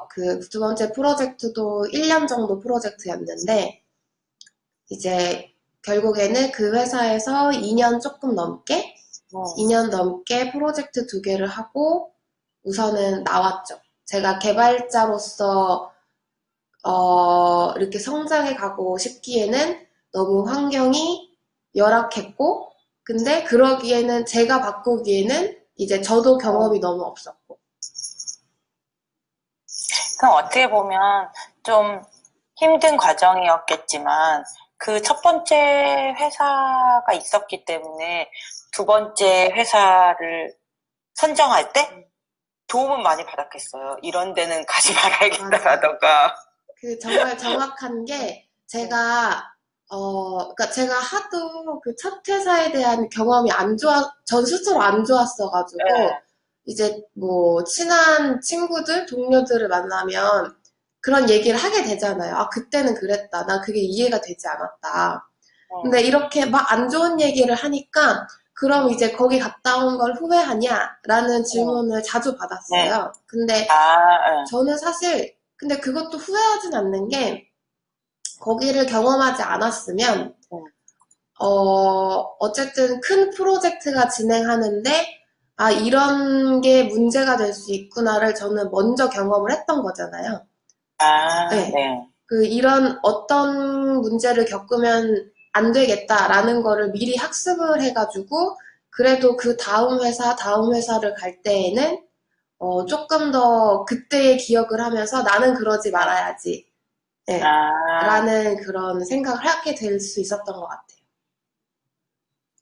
그 두 번째 프로젝트도 1년 정도 프로젝트였는데, 이제 결국에는 그 회사에서 2년 조금 넘게, 음. 2년 넘게 프로젝트 두 개를 하고 우선은 나왔죠. 제가 개발자로서 이렇게 성장해 가고 싶기에는 너무 환경이 열악했고, 근데 그러기에는 제가 바꾸기에는 이제 저도 음. 경험이 너무 없었고. 그럼 어떻게 보면 좀 힘든 과정이었겠지만 그 첫 번째 회사가 있었기 때문에 두 번째 회사를 선정할 때 도움은 많이 받았겠어요. 이런 데는 가지 맞아요. 말아야겠다라던가. 그 정말 정확한 게 제가 그러니까 제가 하도 그 첫 회사에 대한 경험이 전 스스로 안 좋았어가지고 네. 이제 뭐 친한 친구들, 동료들을 만나면 그런 얘기를 하게 되잖아요. 아, 그때는 그랬다. 나 그게 이해가 되지 않았다. 근데 음. 이렇게 막 안 좋은 얘기를 하니까 그럼 이제 거기 갔다 온 걸 후회하냐? 라는 음. 질문을 자주 네. 받았어요. 근데 아, 저는 사실 근데 그것도 후회하진 않는 게 거기를 경험하지 않았으면 음. 어쨌든 큰 프로젝트가 진행하는데 아 이런 게 문제가 될 수 있구나를 저는 먼저 경험을 했던 거잖아요. 아, 네. 네. 그 이런 어떤 문제를 겪으면 안 되겠다라는 거를 미리 학습을 해가지고 그래도 그 다음 회사를 갈 때에는 조금 더 그때의 기억을 하면서 나는 그러지 네. 말아야지. 네. 아, 라는 그런 생각을 하게 될 수 있었던 것 같아요.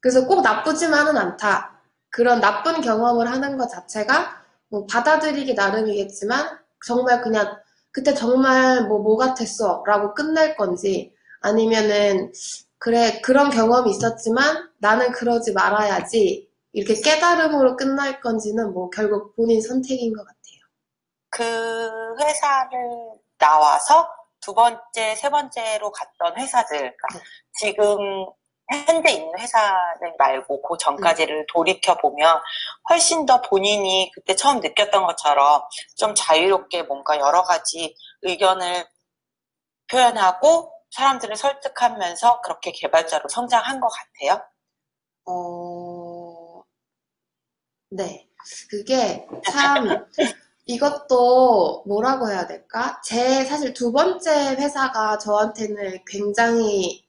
그래서 꼭 나쁘지만은 않다. 그런 나쁜 경험을 하는 것 자체가 뭐 받아들이기 나름이겠지만 정말 그냥 그때 정말 뭐 같았어 라고 끝낼 건지 아니면은 그래 그런 경험이 있었지만 나는 그러지 말아야지 이렇게 깨달음으로 끝날 건지는 뭐 결국 본인 선택인 것 같아요. 그 회사를 나와서 두 번째, 세 번째로 갔던 회사들, 그러니까 네. 지금 현재 있는 회사를 말고 그 음. 전까지를 돌이켜보면 훨씬 더 본인이 그때 처음 느꼈던 것처럼 좀 자유롭게 뭔가 여러 가지 의견을 표현하고 사람들을 설득하면서 그렇게 개발자로 성장한 것 같아요. 어, 네. 그게 참 이것도 뭐라고 해야 될까? 제 사실 두 번째 회사가 저한테는 굉장히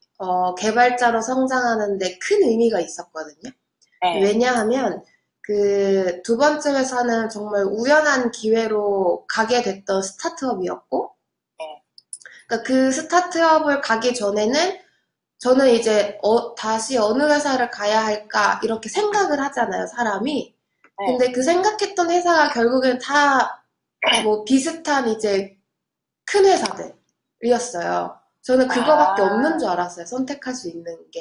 개발자로 성장하는데 큰 의미가 있었거든요. 네, 왜냐하면 그 두 번째 회사는 정말 우연한 기회로 가게 됐던 스타트업이었고, 네, 그러니까 그 스타트업을 가기 전에는 저는 이제 다시 어느 회사를 가야 할까 이렇게 생각을 하잖아요, 사람이. 네. 근데 그 생각했던 회사가 결국엔 다 뭐 비슷한 이제 큰 회사들이었어요. 저는 그거밖에 없는 아, 줄 알았어요. 선택할 수 있는 게.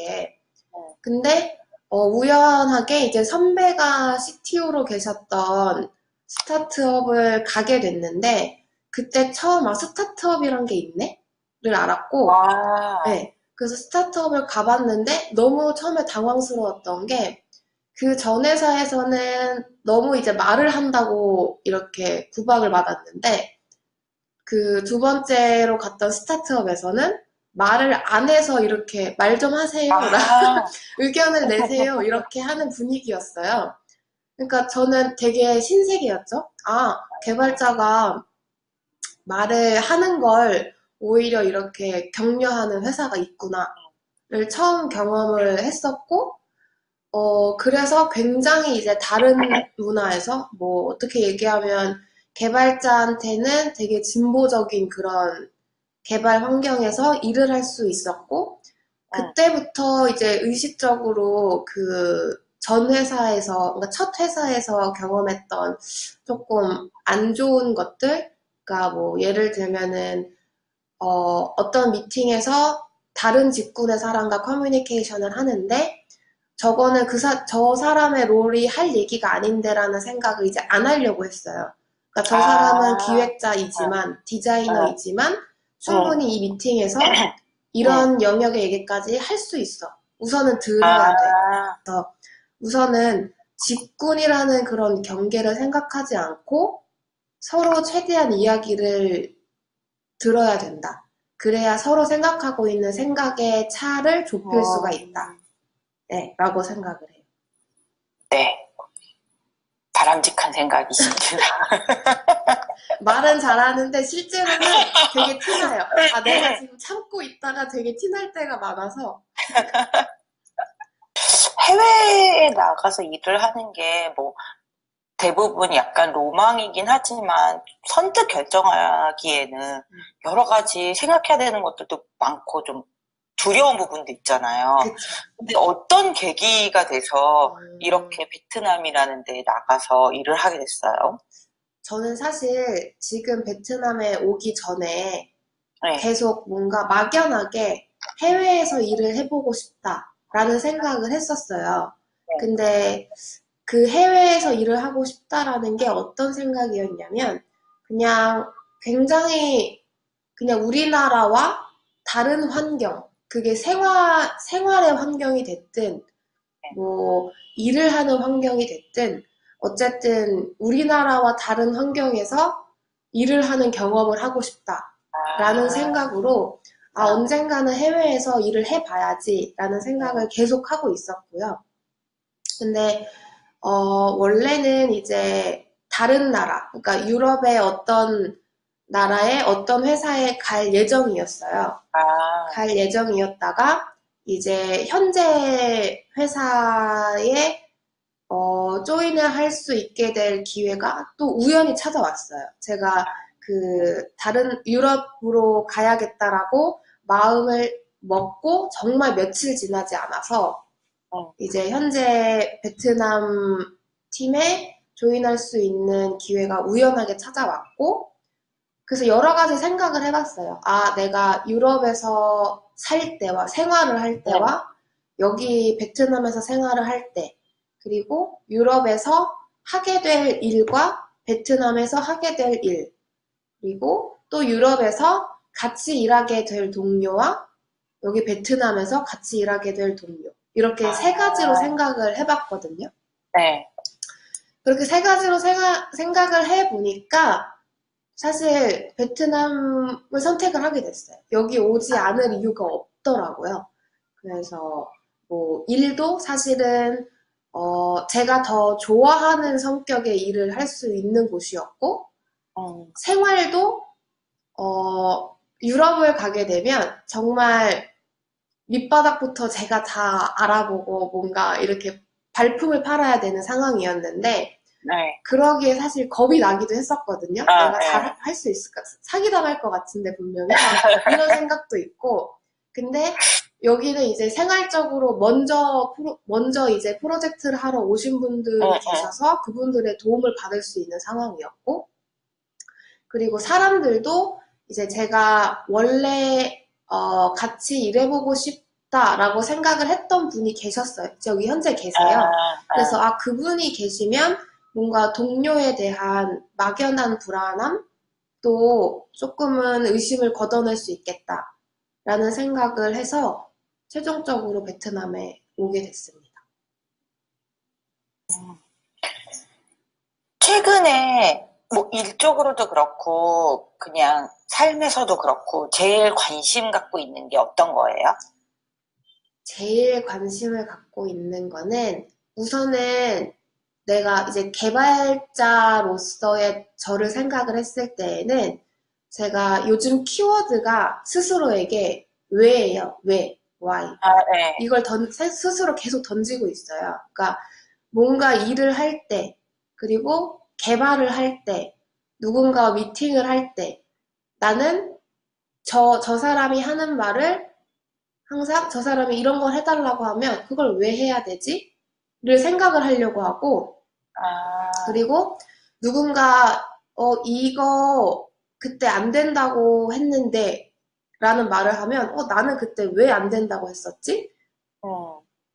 네, 근데 우연하게 이제 선배가 CTO로 계셨던 스타트업을 가게 됐는데 그때 처음 아 스타트업이란 게 있네를 알았고 와, 네. 그래서 스타트업을 가봤는데 너무 처음에 당황스러웠던 게 그 전 회사에서는 너무 이제 말을 한다고 이렇게 구박을 받았는데 그 두 번째로 갔던 스타트업에서는 말을 안 해서 이렇게 말 좀 하세요. 아, 의견을 내세요. 이렇게 하는 분위기였어요. 그러니까 저는 되게 신세계였죠. 아, 개발자가 말을 하는 걸 오히려 이렇게 격려하는 회사가 있구나를 처음 경험을 했었고, 그래서 굉장히 이제 다른 문화에서, 뭐, 어떻게 얘기하면, 개발자한테는 되게 진보적인 그런 개발 환경에서 일을 할 수 있었고, 응, 그때부터 이제 의식적으로 그 전 회사에서, 그러니까 첫 회사에서 경험했던 조금 안 좋은 것들, 그러니까 뭐, 예를 들면은, 어떤 미팅에서 다른 직군의 사람과 커뮤니케이션을 하는데, 저거는 저 사람의 롤이 할 얘기가 아닌데라는 생각을 이제 안 하려고 했어요. 그러니까 저 사람은 아, 기획자이지만, 응, 디자이너이지만, 응, 충분히 이 미팅에서 응. 이런 영역의 얘기까지 할 수 있어. 우선은 들어야 돼. 아, 그래서 우선은 직군이라는 그런 경계를 생각하지 않고, 서로 최대한 이야기를 들어야 된다. 그래야 서로 생각하고 있는 생각의 차를 좁힐 수가 있다. 네, 라고 생각을 해요. 네. 바람직한 생각이십니다. 말은 잘하는데 실제로는 되게 티나요. 아, 내가 지금 참고 있다가 되게 티날 때가 많아서. 해외에 나가서 일을 하는 게 뭐 대부분 약간 로망이긴 하지만 선뜻 결정하기에는 여러 가지 생각해야 되는 것들도 많고 좀 두려운 부분도 있잖아요. 그쵸. 근데 어떤 계기가 돼서 이렇게 베트남이라는 데 나가서 일을 하게 됐어요? 저는 사실 지금 베트남에 오기 전에 네. 계속 뭔가 막연하게 해외에서 일을 해보고 싶다라는 생각을 했었어요. 근데 그 해외에서 일을 하고 싶다라는 게 어떤 생각이었냐면 그냥 굉장히 그냥 우리나라와 다른 환경, 그게 생활의 환경이 됐든 뭐 일을 하는 환경이 됐든 어쨌든 우리나라와 다른 환경에서 일을 하는 경험을 하고 싶다라는 생각으로 언젠가는 해외에서 일을 해봐야지라는 생각을 계속 하고 있었고요. 근데 원래는 이제 다른 나라, 그러니까 유럽의 어떤 나라의 어떤 회사에 갈 예정이었어요. 갈 예정이었다가 이제 현재 회사에 조인을 할 수 있게 될 기회가 또 우연히 찾아왔어요. 제가 그 다른 유럽으로 가야겠다라고 마음을 먹고 정말 며칠 지나지 않아서 이제 현재 베트남 팀에 조인할 수 있는 기회가 우연하게 찾아왔고, 그래서 여러 가지 생각을 해봤어요. 아, 내가 유럽에서 살 때와 생활을 할 때와 여기 베트남에서 생활을 할 때, 그리고 유럽에서 하게 될 일과 베트남에서 하게 될 일, 그리고 또 유럽에서 같이 일하게 될 동료와 여기 베트남에서 같이 일하게 될 동료. 이렇게 세 가지로 생각을 해봤거든요. 네. 그렇게 세 가지로 생각을 해보니까 사실 베트남을 선택을 하게 됐어요. 여기 오지 않을 이유가 없더라고요. 그래서 뭐 일도 사실은 제가 더 좋아하는 성격의 일을 할 수 있는 곳이었고 생활도 유럽을 가게 되면 정말 밑바닥부터 제가 다 알아보고 뭔가 이렇게 발품을 팔아야 되는 상황이었는데 네. 그러기에 사실 겁이 나기도 했었거든요. 내가 잘 할 수 있을까? 사기당할 것 같은데 분명히 이런 생각도 있고 근데 여기는 이제 생활적으로 먼저 이제 프로젝트를 하러 오신 분들이 계셔서 그분들의 도움을 받을 수 있는 상황이었고 그리고 사람들도 이제 제가 원래 같이 일해보고 싶다라고 생각을 했던 분이 계셨어요. 저기 현재 계세요. 그래서 그분이 계시면 뭔가 동료에 대한 막연한 불안함도 조금은 의심을 걷어낼 수 있겠다라는 생각을 해서 최종적으로 베트남에 오게 됐습니다. 최근에 뭐 일적으로도 그렇고 그냥 삶에서도 그렇고 제일 관심 갖고 있는 게 어떤 거예요? 제일 관심을 갖고 있는 거는 우선은 내가 이제 개발자로서의 저를 생각을 했을 때에는 제가 요즘 키워드가 스스로에게 왜예요. 왜? why? 네. 이걸 스스로 계속 던지고 있어요. 그러니까 뭔가 일을 할 때, 그리고 개발을 할 때, 누군가와 미팅을 할 때, 나는 저 사람이 하는 말을 항상 저 사람이 이런 걸 해달라고 하면 그걸 왜 해야 되지? 를 생각을 하려고 하고, 그리고 누군가, 이거 그때 안 된다고 했는데, 라는 말을 하면, 나는 그때 왜 안 된다고 했었지?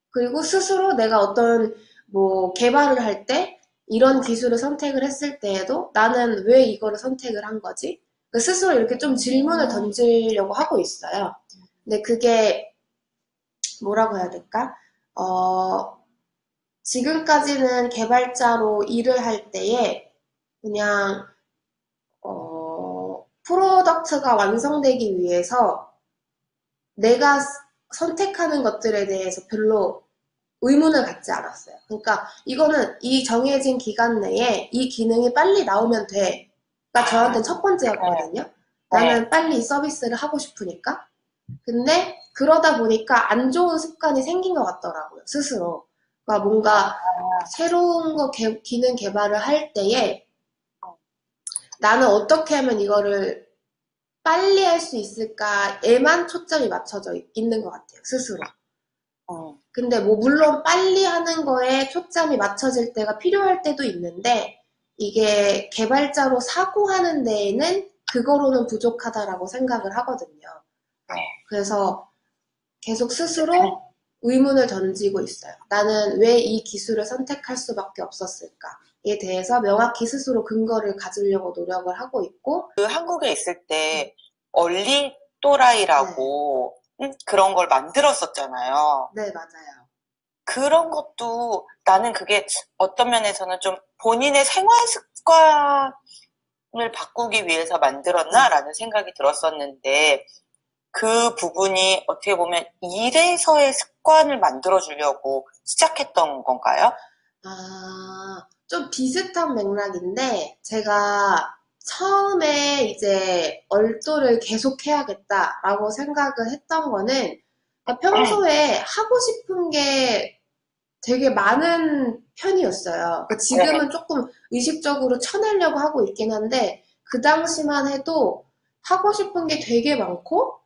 그리고 스스로 내가 어떤 뭐 개발을 할 때 이런 기술을 선택을 했을 때에도 나는 왜 이거를 선택을 한 거지? 스스로 이렇게 좀 질문을 던지려고 하고 있어요. 근데 그게 뭐라고 해야 될까? 지금까지는 개발자로 일을 할 때에 그냥 프로덕트가 완성되기 위해서 내가 선택하는 것들에 대해서 별로 의문을 갖지 않았어요. 그러니까 이거는 이 정해진 기간 내에 이 기능이 빨리 나오면 돼가 저한테는 첫 번째였거든요. 나는 빨리 서비스를 하고 싶으니까. 근데 그러다 보니까 안 좋은 습관이 생긴 것 같더라고요, 스스로. 그러니까 뭔가 새로운 거 기능 개발을 할 때에 나는 어떻게 하면 이거를 빨리 할 수 있을까에만 초점이 맞춰져 있는 것 같아요, 스스로. 근데 뭐 물론 빨리 하는 거에 초점이 맞춰질 때가 필요할 때도 있는데 이게 개발자로 사고하는 데에는 그거로는 부족하다라고 생각을 하거든요. 그래서 계속 스스로 의문을 던지고 있어요. 나는 왜 이 기술을 선택할 수밖에 없었을까에 대해서 명확히 스스로 근거를 가지려고 노력을 하고 있고 그 한국에 있을 때 얼리 또라이라고 그런 걸 만들었었잖아요. 네, 맞아요. 그런 것도 나는 그게 어떤 면에서는 좀 본인의 생활 습관을 바꾸기 위해서 만들었나라는 생각이 들었었는데 그 부분이 어떻게 보면 일에서의 습관을 만들어주려고 시작했던 건가요? 좀 비슷한 맥락인데 제가 처음에 이제 얼도를 계속 해야겠다라고 생각을 했던 거는 평소에 하고 싶은 게 되게 많은 편이었어요. 지금은 조금 의식적으로 쳐내려고 하고 있긴 한데 그 당시만 해도 하고 싶은 게 되게 많고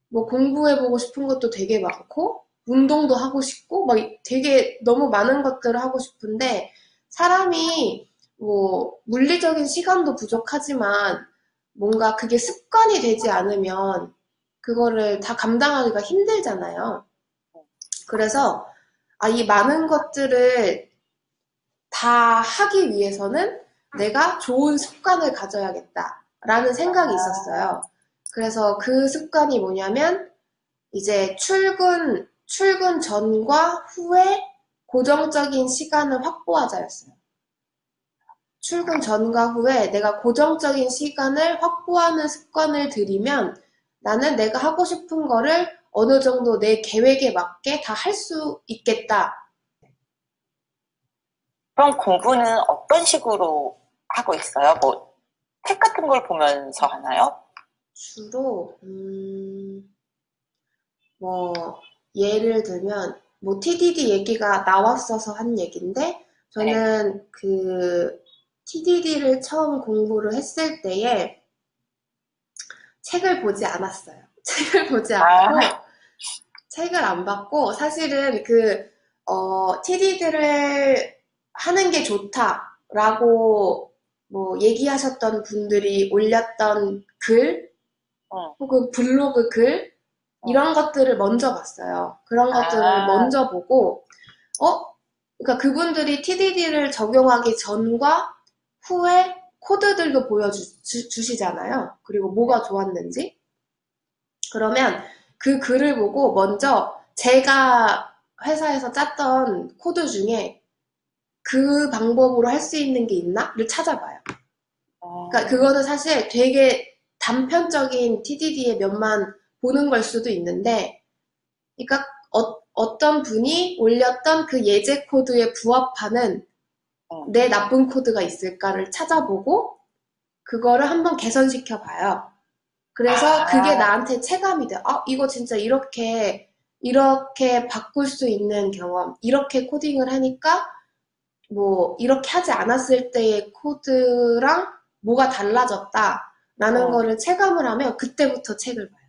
뭐 공부해보고 싶은 것도 되게 많고 운동도 하고 싶고 막 되게 너무 많은 것들을 하고 싶은데 사람이 뭐 물리적인 시간도 부족하지만 뭔가 그게 습관이 되지 않으면 그거를 다 감당하기가 힘들잖아요. 그래서 이 많은 것들을 다 하기 위해서는 내가 좋은 습관을 가져야겠다라는 생각이 있었어요. 그래서 그 습관이 뭐냐면 이제 출근 전과 후에 고정적인 시간을 확보하자였어요. 출근 전과 후에 내가 고정적인 시간을 확보하는 습관을 들이면 나는 내가 하고 싶은 거를 어느 정도 내 계획에 맞게 다 할 수 있겠다. 그럼 공부는 어떤 식으로 하고 있어요? 뭐, 책 같은 걸 보면서 하나요? 주로, 뭐, 예를 들면, 뭐, TDD 얘기가 나왔어서 한 얘기인데, 저는 그, TDD를 처음 공부를 했을 때에 책을 보지 않았어요. 책을 보지 않고, 책을 안 받고, 사실은 TDD를 하는 게 좋다라고 뭐 얘기하셨던 분들이 올렸던 글, 혹은 블로그 글, 이런 것들을 먼저 봤어요. 그런 것들을 먼저 보고, 그러니까 그분들이 TDD를 적용하기 전과 후에 코드들도 보여주시잖아요. 그리고 뭐가 좋았는지. 그러면 그 글을 보고 먼저 제가 회사에서 짰던 코드 중에 그 방법으로 할 수 있는 게 있나?를 찾아봐요. 그러니까 그거는 사실 되게 단편적인 TDD의 면만 보는 걸 수도 있는데, 그러니까 어떤 분이 올렸던 그 예제 코드에 부합하는 내 나쁜 코드가 있을까를 찾아보고 그거를 한번 개선시켜 봐요. 그래서 그게 나한테 체감이 돼. 이거 진짜 이렇게 바꿀 수 있는 경험, 이렇게 코딩을 하니까 뭐 이렇게 하지 않았을 때의 코드랑 뭐가 달라졌다라는 거를 체감을 하면 그때부터 책을 봐요.